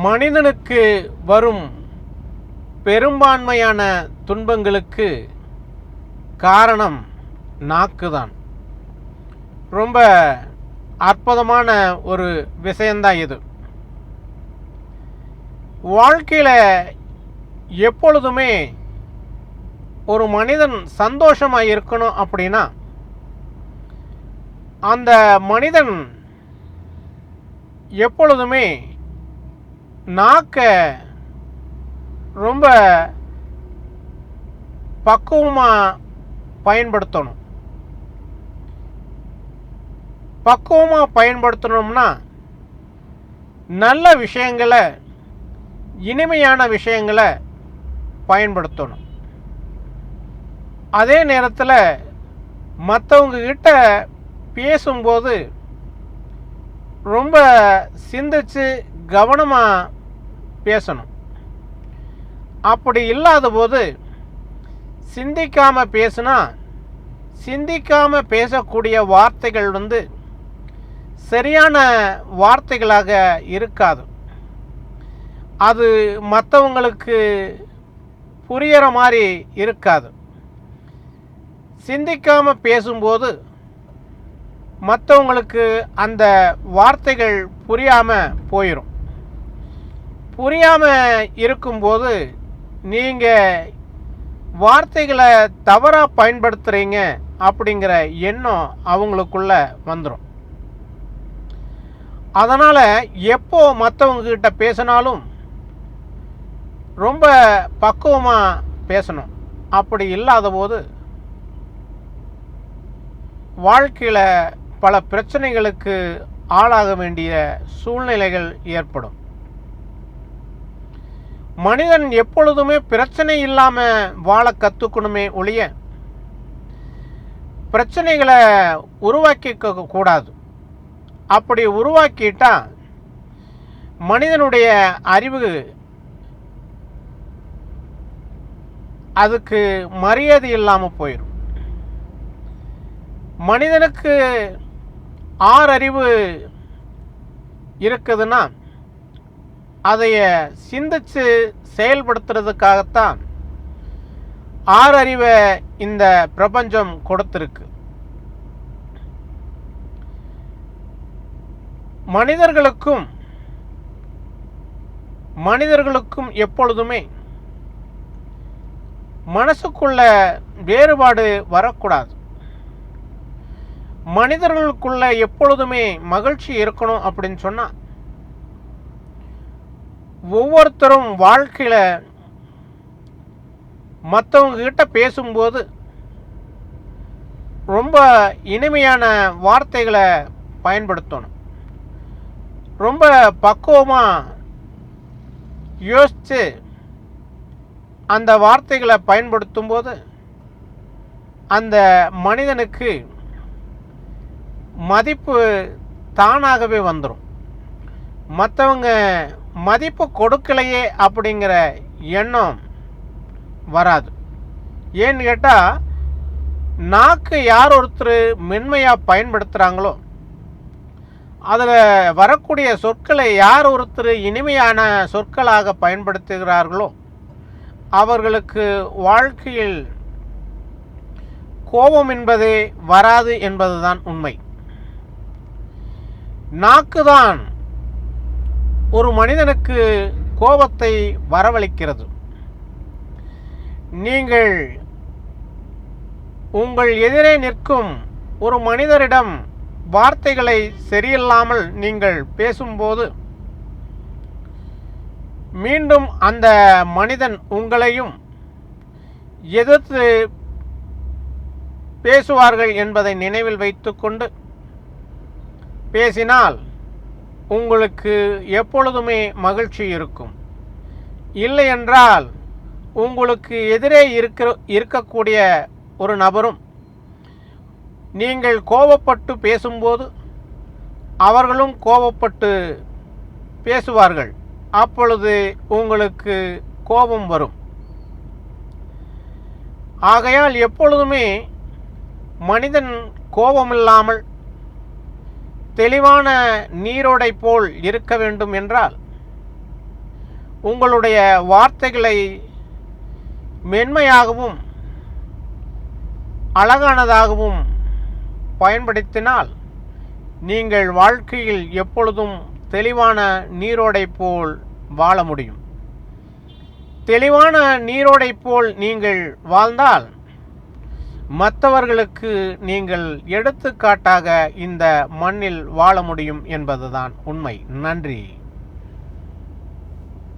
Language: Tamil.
மனிதனுக்கு வரும் பெரும்பான்மையான துன்பங்களுக்கு காரணம் நாக்குதான். ரொம்ப அற்புதமான ஒரு விஷயந்தான் இது. வாழ்க்கையில் எப்பொழுதுமே ஒரு மனிதன் சந்தோஷமாக இருக்கணும் அப்படின்னா அந்த மனிதன் எப்பொழுதுமே நாக்க ரொம்ப பக்குவமாக பயன்படுத்தணும். பக்குவமாக பயன்படுத்தணும்னா நல்ல விஷயங்களை, இனிமையான விஷயங்களை பயன்படுத்தணும். அதே நேரத்தில் மற்றவங்க கிட்ட பேசும்போது ரொம்ப சிந்திச்சு கவனமாக பேசணும். அப்படி இல்லாத போது சிந்திக்காமல் பேசுனா, சிந்திக்காமல் பேசக்கூடிய வார்த்தைகள் சரியான வார்த்தைகளாக இருக்காது. அது மற்றவங்களுக்கு புரிகிற மாதிரி இருக்காது. சிந்திக்காமல் பேசும்போது மற்றவங்களுக்கு அந்த வார்த்தைகள் புரியாமல் போயிடும். புரியாமல் இருக்கும்போது நீங்கள் வார்த்தைகளை தவறாக பயன்படுத்துகிறீங்க அப்படிங்கிற எண்ணம் அவங்களுக்குள்ள வந்துடும். அதனால் எப்போ மற்றவங்கக்கிட்ட பேசினாலும் ரொம்ப பக்குவமாக பேசணும். அப்படி இல்லாத போது வாழ்க்கையில் பல பிரச்சனைகளுக்கு ஆளாக வேண்டிய சூழ்நிலைகள் ஏற்படும். மனிதன் எப்பொழுதுமே பிரச்சனை இல்லாமல் வாழ கற்றுக்கணுமே ஒழிய பிரச்சனைகளை உருவாக்கிக்க கூடாது. அப்படி உருவாக்கிட்டா மனிதனுடைய அறிவு அதுக்கு மரியாதை இல்லாமல் போயிடும். மனிதனுக்கு 6 அறிவு இருக்குதுன்னா அதைய சிந்திச்சு செயல்படுத்துறதுக்காகத்தான் 6 அறிவை இந்த பிரபஞ்சம் கொடுத்திருக்கு. மனிதர்களுக்கும் எப்பொழுதுமே மனசுக்குள்ள வேறுபாடு வரக்கூடாது. மனிதர்களுக்குள்ள எப்பொழுதுமே மகிழ்ச்சி இருக்கணும் அப்படின்னு சொன்னா ஒவ்வொருத்தரும் வாழ்க்கையில் மற்றவங்க கிட்ட பேசும்போது ரொம்ப இனிமையான வார்த்தைகளை பயன்படுத்தணும். ரொம்ப பக்குவமாக யோசித்து அந்த வார்த்தைகளை பயன்படுத்தும் போது அந்த மனிதனுக்கு மதிப்பு தானாகவே வந்துடும். மற்றவங்க மதிப்பு கொடுக்கலையே அப்படிங்கிற எண்ணம் வராது. ஏன்னு கேட்டால் நாக்கு யார் ஒருத்தர் மென்மையாக பயன்படுத்துகிறாங்களோ, அதில் வரக்கூடிய சொற்களை யார் ஒருத்தர் இனிமையான சொற்களாக பயன்படுத்துகிறார்களோ அவர்களுக்கு வாழ்க்கையில் கோபம் என்பதே வராது என்பதுதான் உண்மை. நாக்குதான் ஒரு மனிதனுக்கு கோபத்தை வரவழைக்கிறது. நீங்கள் உங்கள் எதிரே நிற்கும் ஒரு மனிதரிடம் வார்த்தைகளை சரியில்லாமல் நீங்கள் பேசும்போது மீண்டும் அந்த மனிதன் உங்களையும் எதிர்த்து பேசுவார்கள் என்பதை நினைவில் வைத்துக்கொண்டு பேசினால் உங்களுக்கு எப்பொழுதுமே மகிழ்ச்சி இருக்கும். இல்லை என்றால் உங்களுக்கு எதிரே இருக்கக்கூடிய ஒரு நபரும் நீங்கள் கோபப்பட்டு பேசும்போது அவர்களும் கோபப்பட்டு பேசுவார்கள். அப்பொழுது உங்களுக்கு கோபம் வரும். ஆகையால் எப்பொழுதுமே மனிதன் கோபமில்லாமல் தெளிவான நீரோடை போல் இருக்க வேண்டும் என்றால் உங்களுடைய வார்த்தைகளை மென்மையாகவும் அழகானதாகவும் பயன்படுத்தினால் நீங்கள் வாழ்க்கையில் எப்பொழுதும் தெளிவான நீரோடை போல் வாழ முடியும். தெளிவான நீரோடை போல் நீங்கள் வாழ்ந்தால் மற்றவர்களுக்கு நீங்கள் எடுத்துக்காட்டாக இந்த மண்ணில் வாழ முடியும் என்பதுதான் உண்மை. நன்றி.